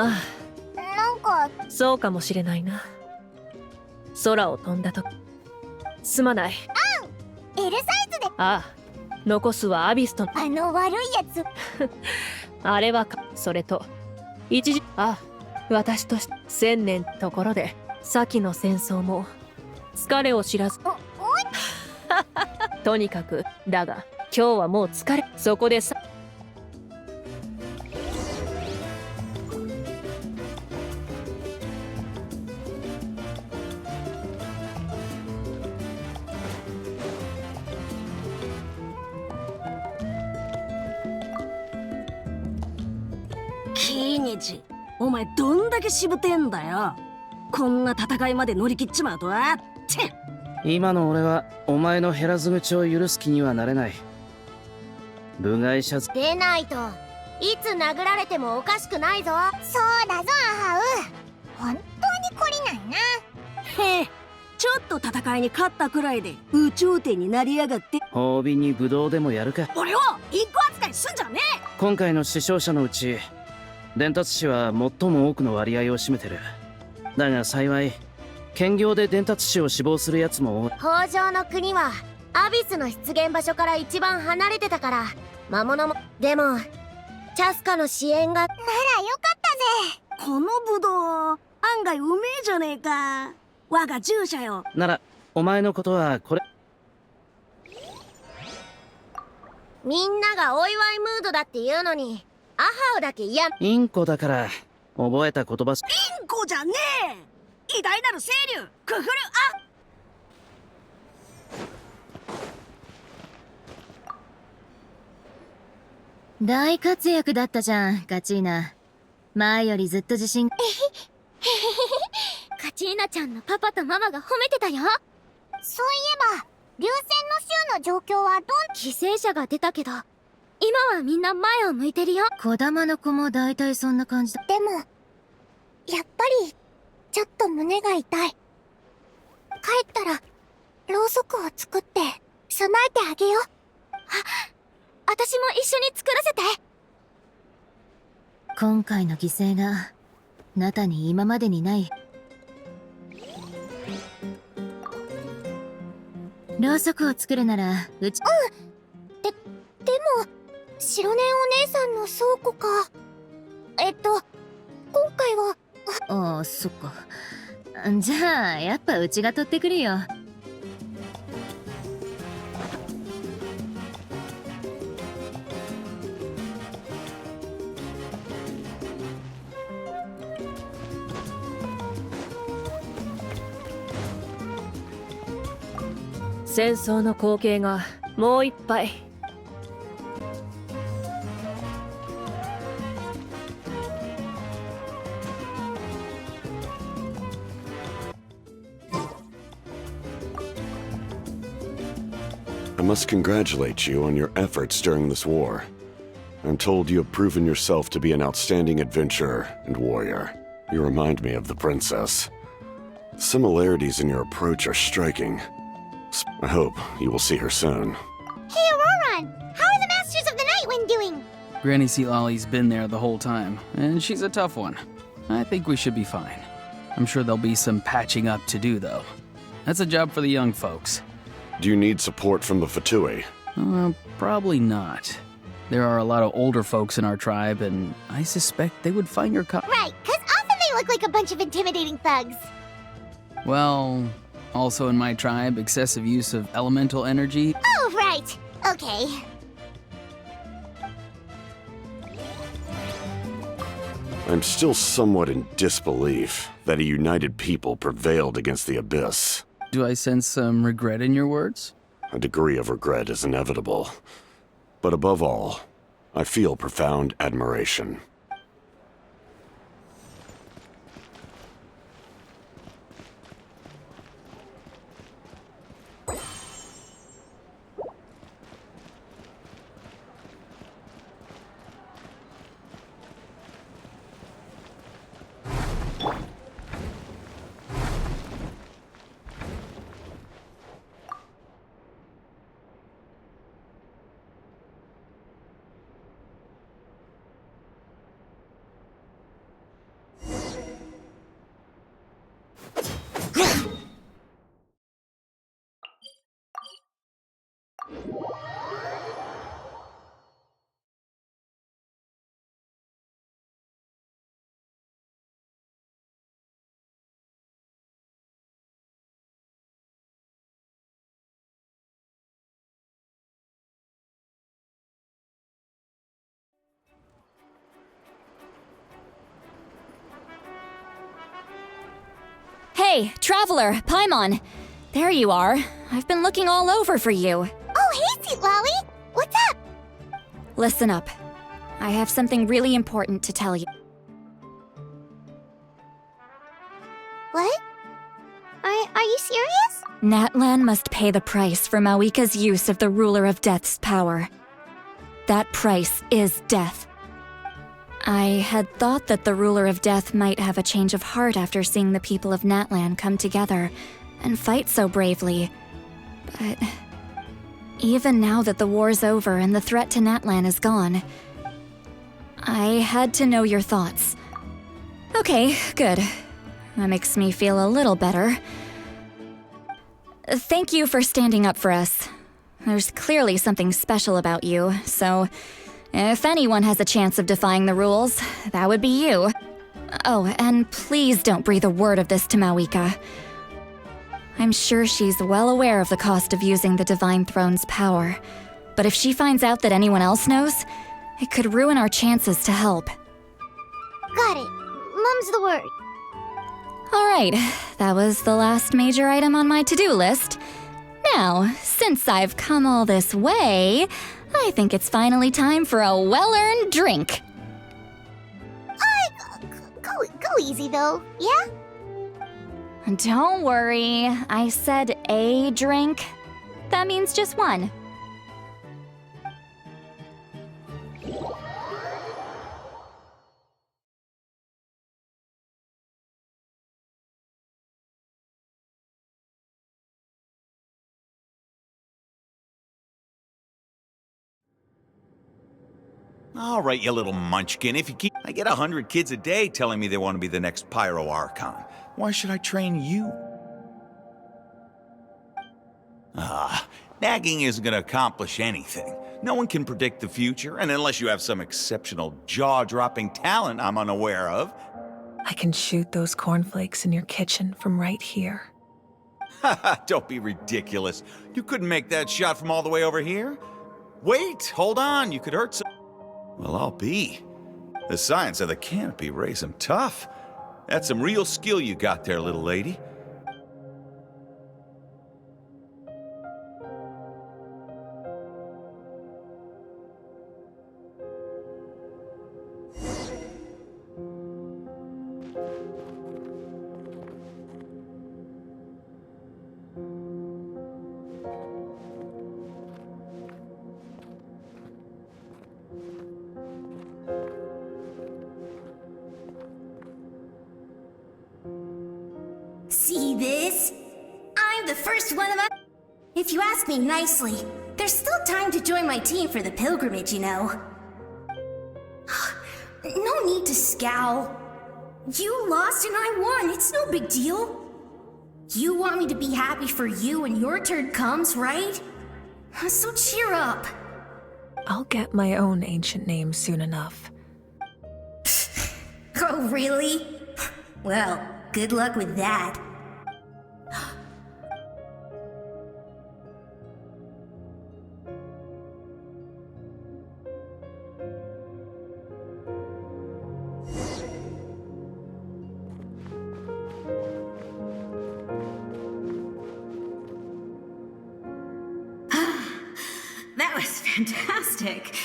あなんかそうかもしれないな。空を飛んだとすまない。L サイズで。ああ、残すはアビスとあの悪いやつ。あれはそれと一時私として1000年ところで先の戦争も疲れを知らずとにかくだが今日はもう疲れそこでさキーニチ、お前どんだけしぶてんだよ。こんな戦いまで乗り切っちまうとはって今の俺はお前の減らず口を許す気にはなれない。部外者出ないといつ殴られてもおかしくないぞ。そうだぞアハウ、本当に懲りないな。へえ、ちょっと戦いに勝ったくらいで宇宙天になりやがって。褒美にブドウでもやるか。俺を一個扱いすんじゃねえ。今回の死傷者のうち伝達士は最も多くの割合を占めてる。だが幸い兼業で伝達士を死亡するやつも多い。北条の国はアビスの出現場所から一番離れてたから魔物も。でもチャスカの支援がならよかったぜ。このブドウ案外うめえじゃねえか。我が従者よ。ならお前のことはこれ。みんながお祝いムードだって言うのにアハウだけ嫌。インコだから覚えた言葉し。インコじゃねえ。偉大なる清流クフル大活躍だったじゃん、カチーナ。前よりずっと自信。カチーナちゃんのパパとママが褒めてたよ。そういえば流戦の州の状況は犠牲者が出たけど今はみんな前を向いてるよ。小玉の子も大体そんな感じだ。でもやっぱりちょっと胸が痛い。帰ったらろうそくを作って備えてあげよう。私も一緒に作らせて。今回の犠牲がナタに今までにない。ろうそくを作るならうち。でも白根お姉さんの倉庫か。今回は。ああ、そっか。じゃあやっぱうちが取ってくるよ。戦争の光景がもう一杯。I must congratulate you on your efforts during this war. I'm told you have proven yourself to be an outstanding adventurer and warrior. You remind me of the princess. Similarities in your approach are striking. I hope you will see her soon. Hey Auroran, how are the Masters of the Night Wind doing? Granny Sealolly's been there the whole time, and she's a tough one. I think we should be fine. I'm sure there'll be some patching up to do, though. That's a job for the young folks. Do you need support from the Fatui? Probably not. There are a lot of older folks in our tribe, and I suspect they would find your Right, 'cause often they look like a bunch of intimidating thugs. Well, also in my tribe, excessive use of elemental energy. Oh, right. Okay. I'm still somewhat in disbelief that a united people prevailed against the Abyss. Do I sense some regret in your words? A degree of regret is inevitable. But above all, I feel profound admiration. Hey, traveler, Paimon. There you are. I've been looking all over for you. Oh, hey, Sweet Lolly! What's up? Listen up. I have something really important to tell you. What? Are you serious? Natlan must pay the price for Mawika's use of the Ruler of Death's power. That price is death. I had thought that the Ruler of Death might have a change of heart after seeing the people of Natlan come together and fight so bravely. But even now that the war's over and the threat to Natlan is gone, I had to know your thoughts. Okay, good. That makes me feel a little better. Thank you for standing up for us. There's clearly something special about you, so if anyone has a chance of defying the rules, that would be you. Oh, and please don't breathe a word of this to Mawika. I'm sure she's well aware of the cost of using the Divine Throne's power, but if she finds out that anyone else knows, it could ruin our chances to help. Got it. Mum's the word. Alright, that was the last major item on my to-do list. Now, since I've come all this way, I think it's finally time for a well-earned drink. Go easy, though, yeah? Don't worry, I said a drink. That means just one. All right, you little munchkin, if you keep... I get 100 kids a day telling me they want to be the next Pyro Archon. Why should I train you? Nagging isn't going to accomplish anything. No one can predict the future, and unless you have some exceptional jaw-dropping talent I'm unaware of... I can shoot those cornflakes in your kitchen from right here. Haha, don't be ridiculous. You couldn't make that shot from all the way over here? Wait, hold on, you could hurt some... Well, I'll be. The science of the canopy raised them tough. That's some real skill you got there, little lady. See this? I'm the first one of my... If you ask me nicely, there's still time to join my team for the pilgrimage, you know. No need to scowl. You lost and I won, it's no big deal. You want me to be happy for you when your turn comes, right? So cheer up. I'll get my own ancient name soon enough. Oh, really? Well, good luck with that. That was fantastic.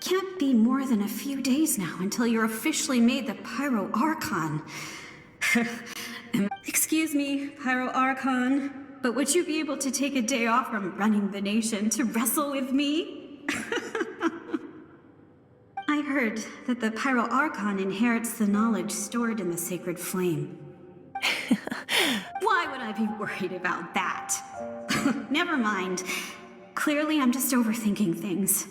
Can't be more than a few days now until you're officially made the Pyro Archon. Excuse me, Pyro Archon, but would you be able to take a day off from running the nation to wrestle with me? I heard that the Pyro Archon inherits the knowledge stored in the sacred flame. Why would I be worried about that? Never mind. Clearly, I'm just overthinking things.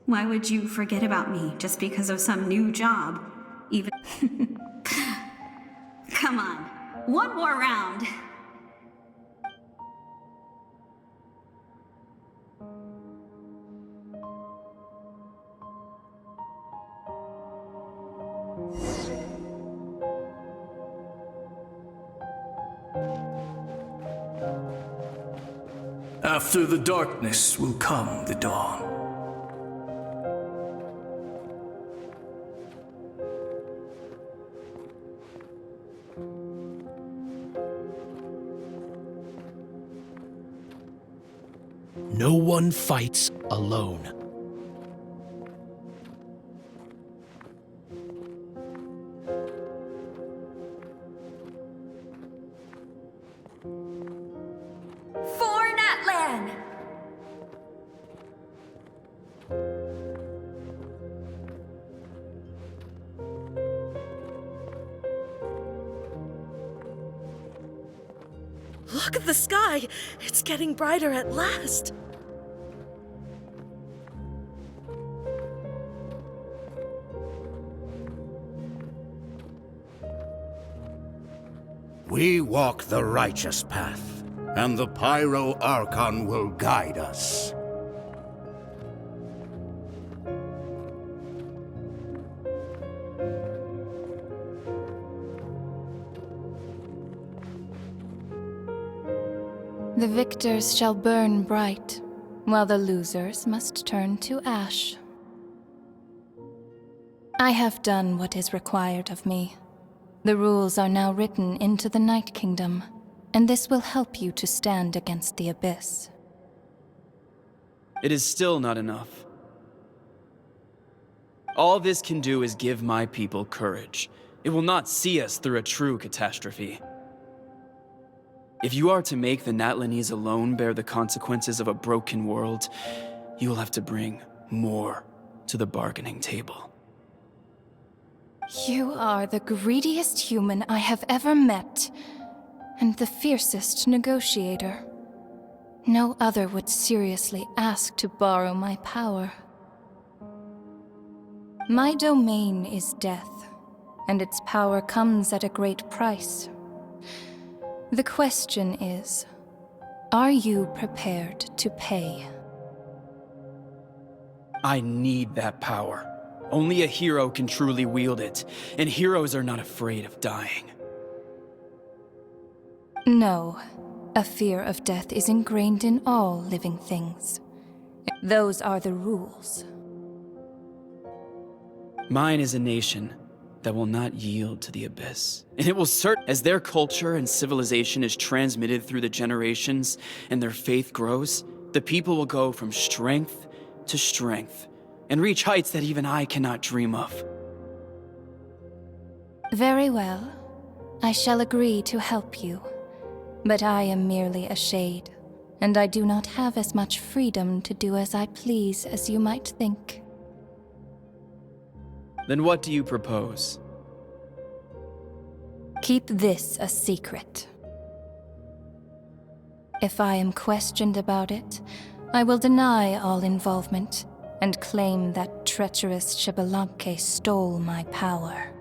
Why would you forget about me just because of some new job? Even... Come on, one more round. After the darkness will come the dawn. one fights alone. For Natlan! Look at the sky! It's getting brighter at last! We walk the righteous path, and the Pyro Archon will guide us. The victors shall burn bright, while the losers must turn to ash. I have done what is required of me. The rules are now written into the Night Kingdom, and this will help you to stand against the Abyss. It is still not enough. All this can do is give my people courage. It will not see us through a true catastrophe. If you are to make the Natlanese alone bear the consequences of a broken world, you will have to bring more to the bargaining table. You are the greediest human I have ever met, and the fiercest negotiator. No other would seriously ask to borrow my power. My domain is death, and its power comes at a great price. The question is, are you prepared to pay? I need that power. Only a hero can truly wield it, and heroes are not afraid of dying. No, a fear of death is ingrained in all living things. Those are the rules. Mine is a nation that will not yield to the Abyss. And it will as their culture and civilization is transmitted through the generations and their faith grows, the people will go from strength to strength and reach heights that even I cannot dream of. Very well. I shall agree to help you. But I am merely a shade, and I do not have as much freedom to do as I please as you might think. Then what do you propose? Keep this a secret. If I am questioned about it, I will deny all involvement and claim that treacherous Xbalanque stole my power.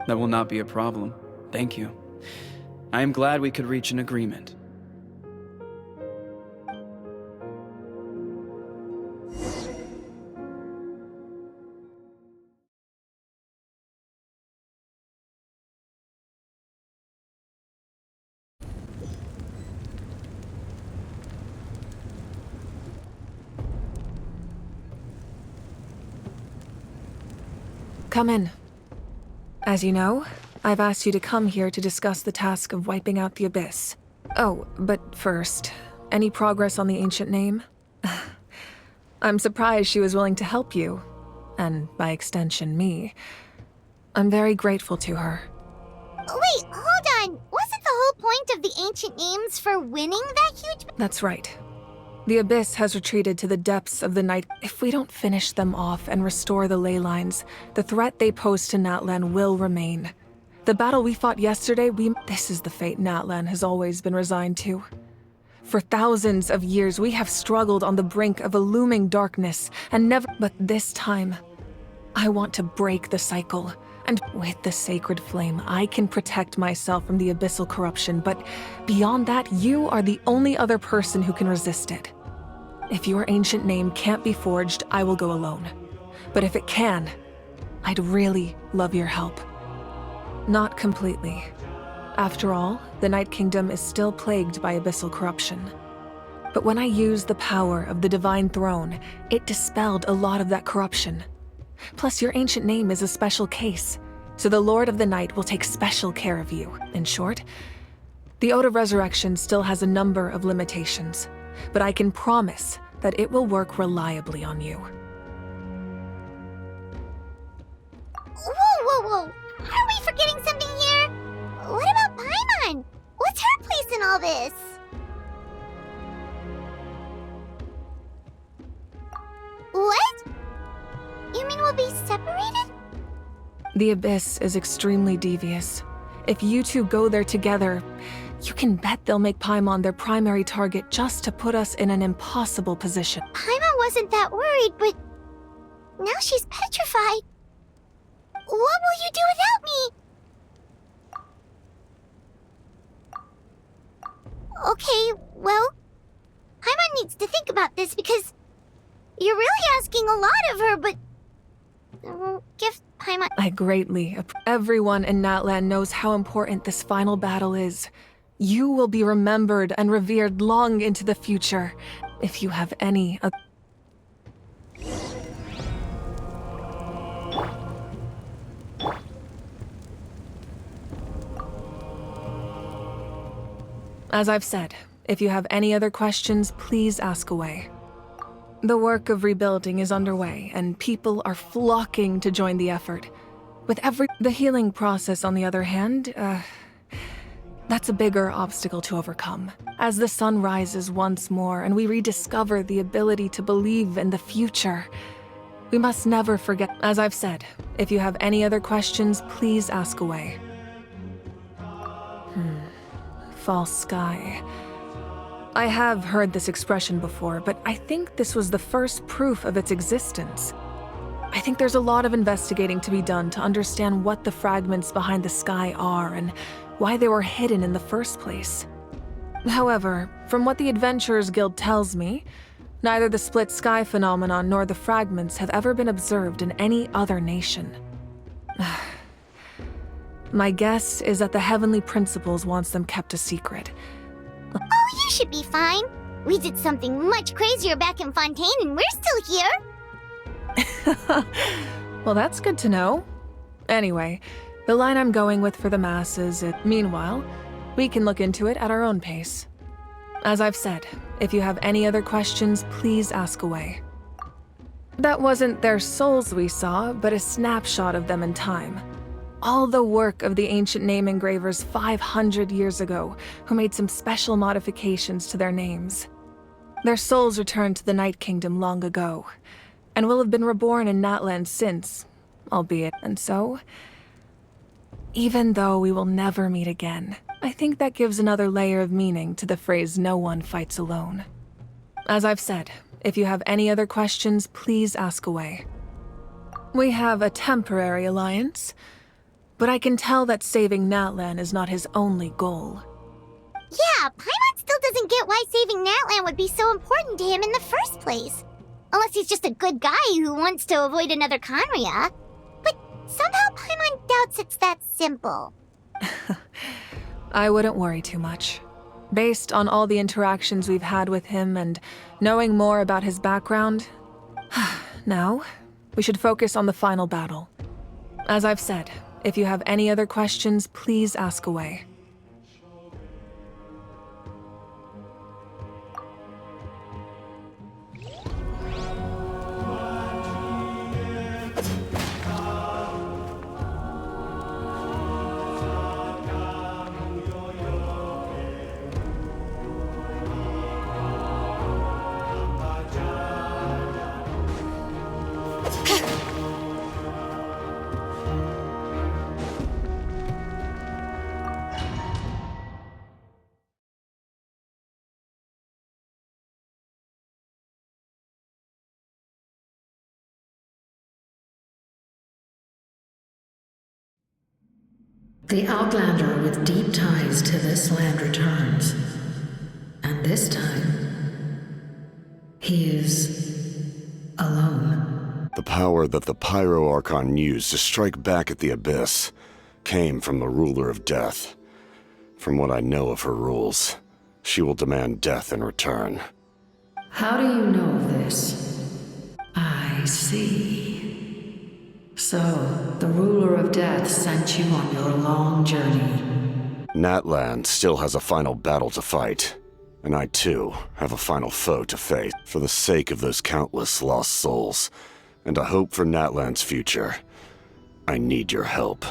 That will not be a problem. Thank you. I am glad we could reach an agreement. Come in. As you know, I've asked you to come here to discuss the task of wiping out the Abyss. Oh, but first, any progress on the ancient name? I'm surprised she was willing to help you, and by extension, me. I'm very grateful to her. Wait, hold on. Wasn't the whole point of the ancient names for winning that huge... That's right. The Abyss has retreated to the depths of the night. If we don't finish them off and restore the ley lines, the threat they pose to Natlan will remain. The battle we fought yesterday, this is the fate Natlan has always been resigned to. For thousands of years, we have struggled on the brink of a looming darkness, and never... But this time, I want to break the cycle. And with the sacred flame, I can protect myself from the abyssal corruption, but beyond that, you are the only other person who can resist it. If your ancient name can't be forged, I will go alone. But if it can, I'd really love your help. Not completely. After all, the Night Kingdom is still plagued by abyssal corruption. But when I used the power of the Divine Throne, it dispelled a lot of that corruption. Plus, your ancient name is a special case, so the Lord of the Night will take special care of you. In short, the Ode of Resurrection still has a number of limitations, but I can promise that it will work reliably on you. Whoa! Are we forgetting something here? What about Paimon? What's her place in all this? What? You mean we'll be separated? The Abyss is extremely devious. If you two go there together, you can bet they'll make Paimon their primary target just to put us in an impossible position. Paimon wasn't that worried, but now she's petrified. What will you do without me? Okay, well, Paimon needs to think about this because you're really asking a lot of her, but give Paimon... I greatly everyone in Natlan knows how important this final battle is. You will be remembered and revered long into the future. If you have any... As I've said, if you have any other questions, please ask away. The work of rebuilding is underway, and people are flocking to join the effort. The healing process, on the other hand, that's a bigger obstacle to overcome. As the sun rises once more and we rediscover the ability to believe in the future, we must never forget. As I've said, if you have any other questions, please ask away. False sky. I have heard this expression before, but I think this was the first proof of its existence. I think there's a lot of investigating to be done to understand what the fragments behind the sky are and why they were hidden in the first place. However, from what the Adventurers Guild tells me, neither the split sky phenomenon nor the fragments have ever been observed in any other nation. My guess is that the Heavenly Principles wants them kept a secret. Oh, you should be fine. We did something much crazier back in Fontaine and we're still here. Well, that's good to know. Anyway, the line I'm going with for the masses is, meanwhile, we can look into it at our own pace. As I've said, if you have any other questions, please ask away. That wasn't their souls we saw, but a snapshot of them in time. All the work of the ancient name engravers 500 years ago, who made some special modifications to their names. Their souls returned to the Night Kingdom long ago, and will have been reborn in Natlan since, albeit, and so... Even though we will never meet again, I think that gives another layer of meaning to the phrase "no one fights alone." As I've said, if you have any other questions, please ask away. We have a temporary alliance, but I can tell that saving Natlan is not his only goal. Yeah, Paimon still doesn't get why saving Natlan would be so important to him in the first place. Unless he's just a good guy who wants to avoid another Khaenri'ah. But somehow Paimon doubts it's that simple. I wouldn't worry too much. Based on all the interactions we've had with him and knowing more about his background, now, we should focus on the final battle. As I've said, if you have any other questions, please ask away. The Outlander with deep ties to this land returns. And this time, he is alone. The power that the Pyro Archon used to strike back at the Abyss came from the Ruler of Death. From what I know of her rules, she will demand death in return. How do you know of this? I see. So, the Ruler of Death sent you on your long journey. Natlan still has a final battle to fight. And I too have a final foe to face for the sake of those countless lost souls, and a hope for Natlan's future. I need your help.